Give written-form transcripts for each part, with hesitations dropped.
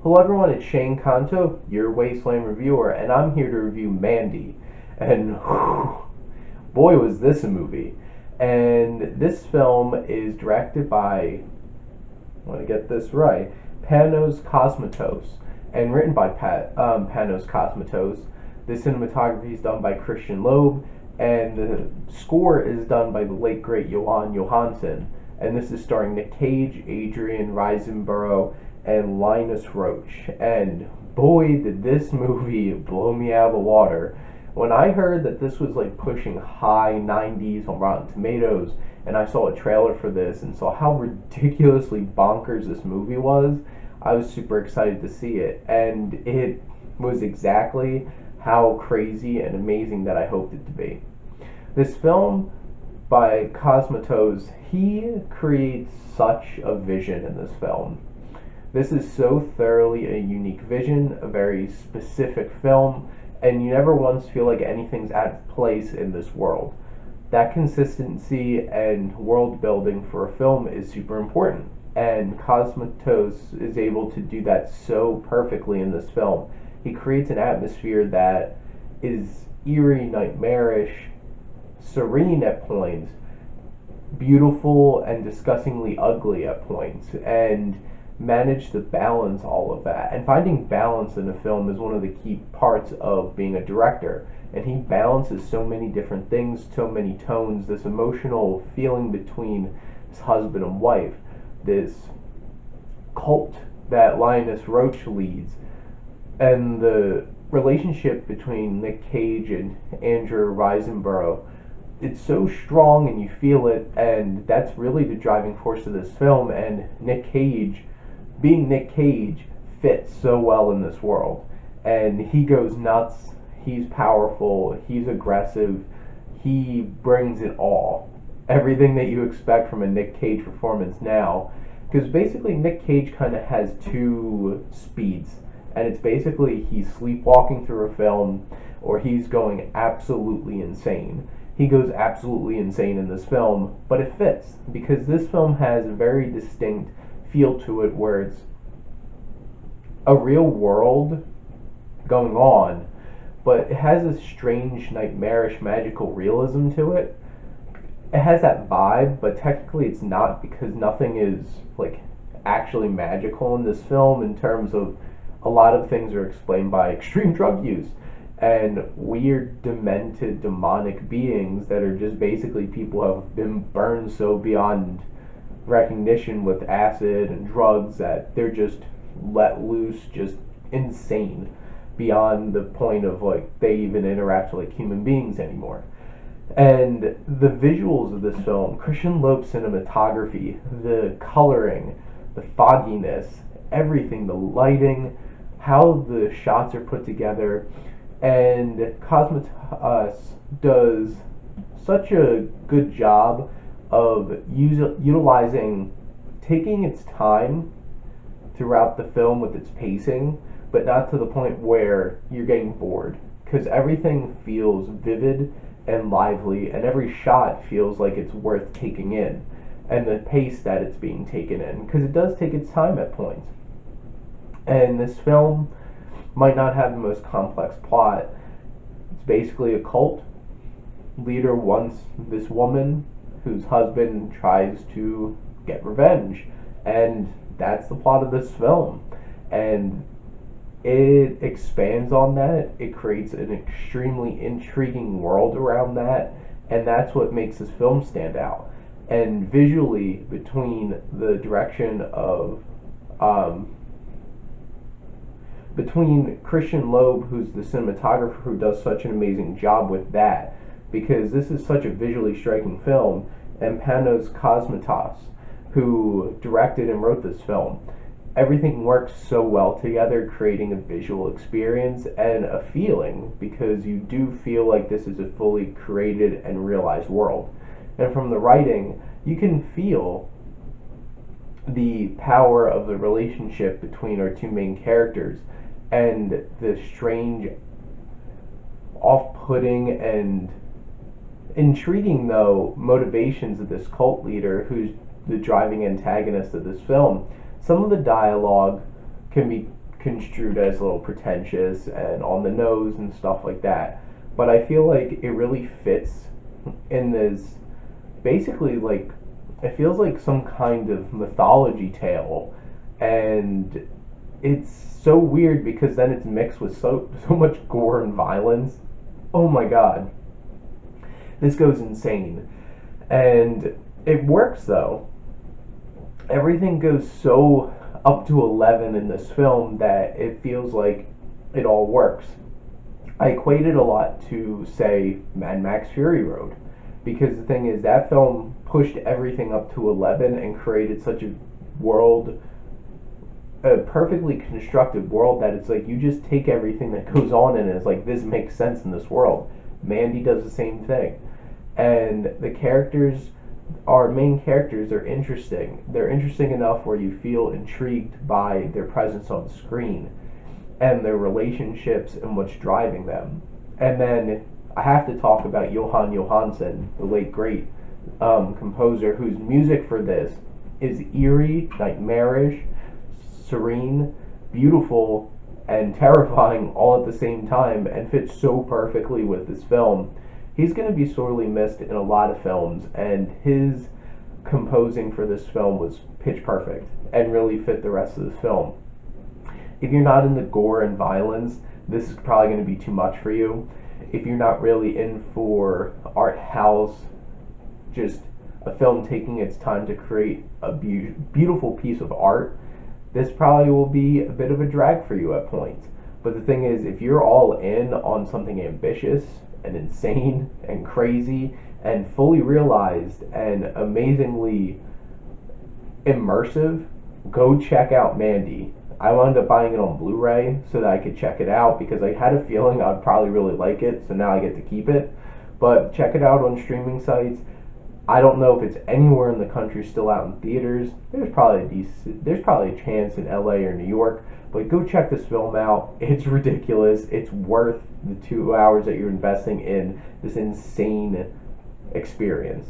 Hello everyone, it's Shane Kanto, your Wasteland reviewer, and I'm here to review Mandy. And whew, boy was this a movie. And this film is directed by, I want to get this right, Panos Cosmatos, and written by Panos Cosmatos. The cinematography is done by Christian Loeb, and the score is done by the late great Johan Johansson. And this is starring Nick Cage, Adrian Riseborough, and Linus Roach. And boy, did this movie blow me out of the water. When I heard that this was like pushing high 90s on Rotten Tomatoes, and I saw a trailer for this and saw how ridiculously bonkers this movie was, I was super excited to see it. And it was exactly how crazy and amazing that I hoped it to be. This film by Cosmatos, he creates such a vision in this film. This is so thoroughly a unique vision, a very specific film, and you never once feel like anything's out of place in this world. That consistency and world building for a film is super important, and Cosmatos is able to do that so perfectly in this film. He creates an atmosphere that is eerie, nightmarish, serene at points, beautiful and disgustingly ugly at points, and manage to balance all of that. And finding balance in a film is one of the key parts of being a director. And he balances so many different things, so many tones, this emotional feeling between his husband and wife, this cult that Linus Roach leads, and the relationship between Nick Cage and Andrew Riseborough. It's so strong and you feel it, and that's really the driving force of this film. And Nick Cage, being Nick Cage, fits so well in this world. And he goes nuts, he's powerful, he's aggressive, he brings it all. Everything that you expect from a Nick Cage performance now. Because basically Nick Cage kind of has two speeds. And it's basically he's sleepwalking through a film, or he's going absolutely insane. He goes absolutely insane in this film, but it fits because this film has a very distinct feel to it where it's a real world going on, but it has a strange, nightmarish, magical realism to it. It has that vibe, but technically it's not, because nothing is like actually magical in this film in terms of a lot of things are explained by extreme drug use and weird, demented, demonic beings that are just basically people who have been burned so beyond recognition with acid and drugs that they're just let loose, just insane, beyond the point of like they even interact with like human beings anymore. And the visuals of this film, Christian Loeb's cinematography, the coloring, the fogginess, everything, the lighting, how the shots are put together, and Cosmatos does such a good job of utilizing, taking its time throughout the film with its pacing, but not to the point where you're getting bored, because everything feels vivid and lively, and every shot feels like it's worth taking in, and the pace that it's being taken in, because it does take its time at points. And this film might not have the most complex plot. It's basically a cult leader wants this woman whose husband tries to get revenge, and that's the plot of this film. And it expands on that. It creates an extremely intriguing world around that, and that's what makes this film stand out. And visually, between the direction of between Christian Loeb, who's the cinematographer who does such an amazing job with that, because this is such a visually striking film, and Panos Cosmatos, who directed and wrote this film. Everything works so well together, creating a visual experience and a feeling, because you do feel like this is a fully created and realized world. And from the writing, you can feel the power of the relationship between our two main characters, and the strange, off-putting and intriguing, though, motivations of this cult leader who's the driving antagonist of this film. Some of the dialogue can construed as a little pretentious and on the nose and stuff like that. But I feel like it really fits in this, basically, like, it feels like some kind of mythology tale, and it's so weird because then it's mixed with so much gore and violence. Oh my god, this goes insane. And it works though. Everything goes so up to 11 in this film that it feels like it all works. I equate it a lot to, say, Mad Max Fury Road, because the thing is, that film pushed everything up to 11 and created such a world, a perfectly constructed world, that it's like you just take everything that goes on in it, it's like, this makes sense in this world. Mandy does the same thing. And the characters, our main characters, are interesting. They're interesting enough where you feel intrigued by their presence on screen and their relationships and what's driving them. And then I have to talk about Johan Johansson, the late great composer, whose music for this is eerie, nightmarish, serene, beautiful, and terrifying all at the same time, and fits so perfectly with this film. He's going to be sorely missed in a lot of films, and his composing for this film was pitch perfect and really fit the rest of the film. If you're not into gore and violence, this is probably going to be too much for you. If you're not really in for art house, just a film taking its time to create a beautiful piece of art, this probably will be a bit of a drag for you at points. But the thing is, if you're all in on something ambitious and insane and crazy and fully realized and amazingly immersive, go check out Mandy. I wound up buying it on Blu-ray so that I could check it out because I had a feeling I'd probably really like it, so now I get to keep it. But check it out on streaming sites. I don't know if it's anywhere in the country still out in theaters. There's probably a chance in LA or New York, but go check this film out. It's ridiculous. It's worth the 2 hours that you're investing in this insane experience.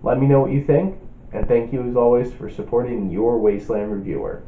Let me know what you think, and thank you as always for supporting your Wasteland reviewer.